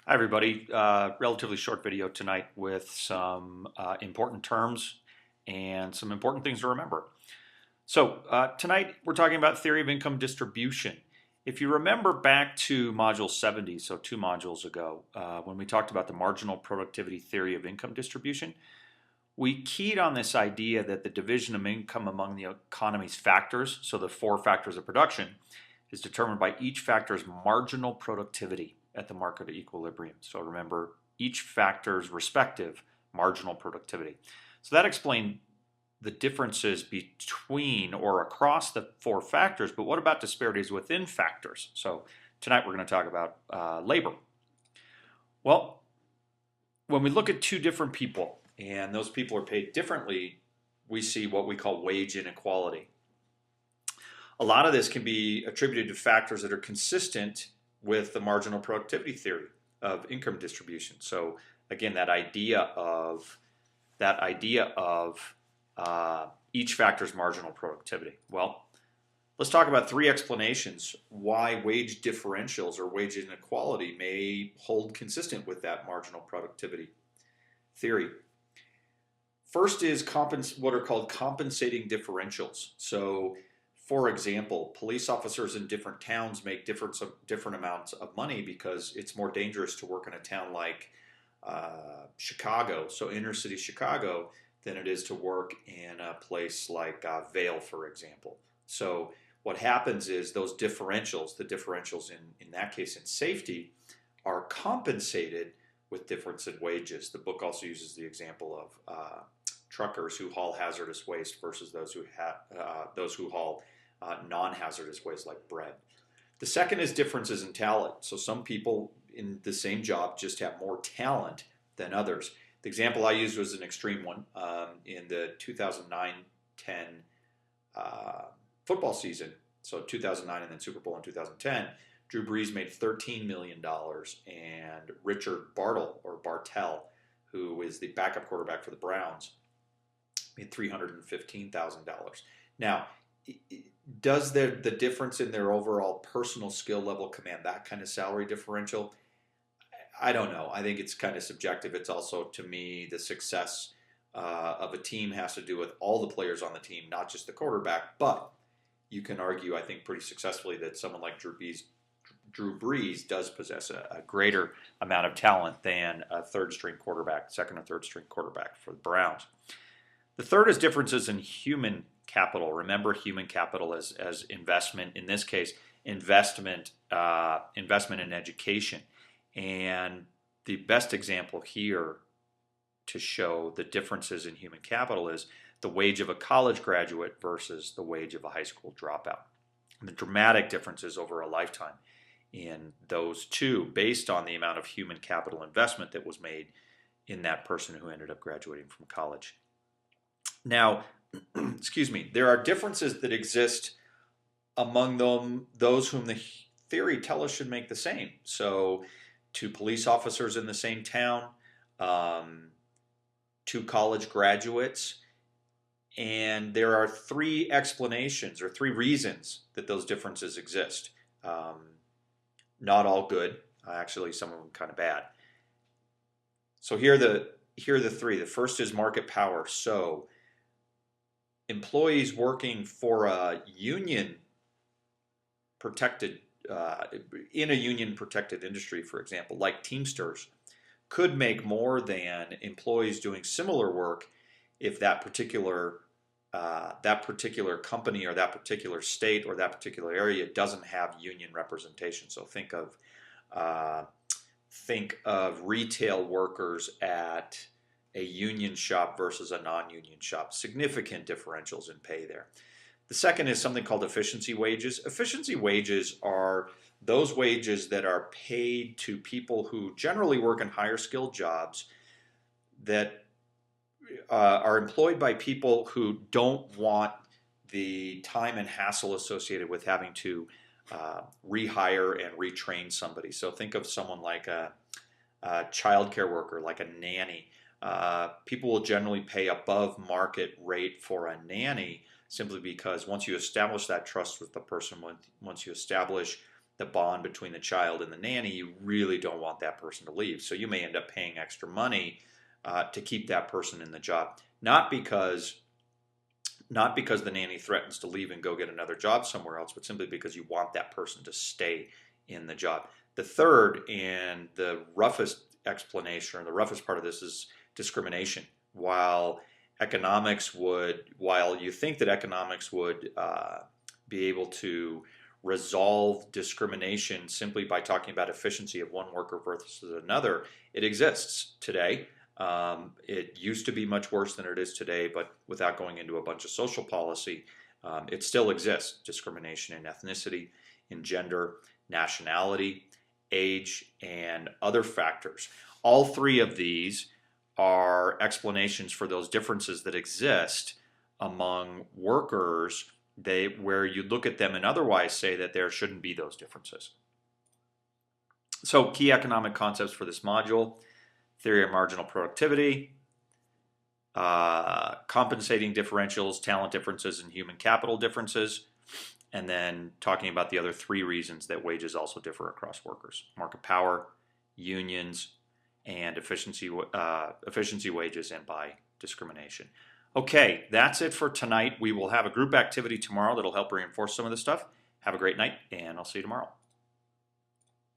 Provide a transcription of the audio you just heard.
Hi, everybody. Relatively short video tonight with some important terms and some important things to remember. So tonight we're talking about theory of income distribution. If you remember back to module 70, so 2 modules ago, when we talked about the marginal productivity theory of income distribution, we keyed on this idea that the division of income among the economy's factors, so the 4 factors of production, is determined by each factor's marginal productivity at the market equilibrium. So remember, each factor's respective marginal productivity. So that explained the differences between or across the 4 factors, but what about disparities within factors? So tonight we're going to talk about labor. Well, when we look at 2 different people, and those people are paid differently, we see what we call wage inequality. A lot of this can be attributed to factors that are consistent with the marginal productivity theory of income distribution. So again, that idea of each factor's marginal productivity. Well, let's talk about 3 explanations why wage differentials or wage inequality may hold consistent with that marginal productivity theory. First is what are called compensating differentials. So, for example, police officers in different towns make different amounts of money because it's more dangerous to work in a town like Chicago, so inner city Chicago, than it is to work in a place like Vail, for example. So what happens is those differentials, the differentials in that case in safety, are compensated with difference in wages. The book also uses the example of truckers who haul hazardous waste versus those who haul non-hazardous waste like bread. The second is differences in talent. So some people in the same job just have more talent than others. The example I used was an extreme one. In the 2009-10 football season, so 2009 and then Super Bowl in 2010, Drew Brees made $13 million, and Richard Bartell, who is the backup quarterback for the Browns, made $315,000. Now, does the difference in their overall personal skill level command that kind of salary differential? I don't know. I think it's kind of subjective. It's also, to me, the success of a team has to do with all the players on the team, not just the quarterback. But you can argue, I think, pretty successfully that someone like Drew Brees does possess a greater amount of talent than a second or third string quarterback for the Browns. The third is differences in human capital. Remember human capital as investment. In this case, investment in education. And the best example here to show the differences in human capital is the wage of a college graduate versus the wage of a high school dropout. And the dramatic differences over a lifetime in those two based on the amount of human capital investment that was made in that person who ended up graduating from college. Now, excuse me, there are differences that exist among those whom the theory tells us should make the same. So 2 police officers in the same town, 2 college graduates, and there are 3 explanations or 3 reasons that those differences exist. Not all good. Actually, some of them kind of bad. So here are the 3. The first is market power. So employees working for a union protected in a union protected industry, for example, like Teamsters, could make more than employees doing similar work if that particular company or that particular state or that particular area doesn't have union representation. So think of retail workers at a union shop versus a non-union shop. Significant differentials in pay there. The second is something called efficiency wages. Efficiency wages are those wages that are paid to people who generally work in higher skilled jobs that are employed by people who don't want the time and hassle associated with having to rehire and retrain somebody. So think of someone like a childcare worker, like a nanny. People will generally pay above market rate for a nanny simply because once you establish that trust with the person, once you establish the bond between the child and the nanny, you really don't want that person to leave. So you may end up paying extra money to keep that person in the job, not because the nanny threatens to leave and go get another job somewhere else, but simply because you want that person to stay in the job. The third and the roughest explanation, or the roughest part of this, is discrimination. While you think that economics would be able to resolve discrimination simply by talking about efficiency of one worker versus another, it exists today. It used to be much worse than it is today, but without going into a bunch of social policy, it still exists. Discrimination in ethnicity, in gender, nationality, age, and other factors. All three of these are explanations for those differences that exist among workers, where you look at them and otherwise say that there shouldn't be those differences. So, key economic concepts for this module: theory of marginal productivity, compensating differentials, talent differences, and human capital differences, and then talking about the other three reasons that wages also differ across workers: market power, unions, and efficiency wages, and by discrimination. Okay, that's it for tonight. We will have a group activity tomorrow that'll help reinforce some of this stuff. Have a great night, and I'll see you tomorrow.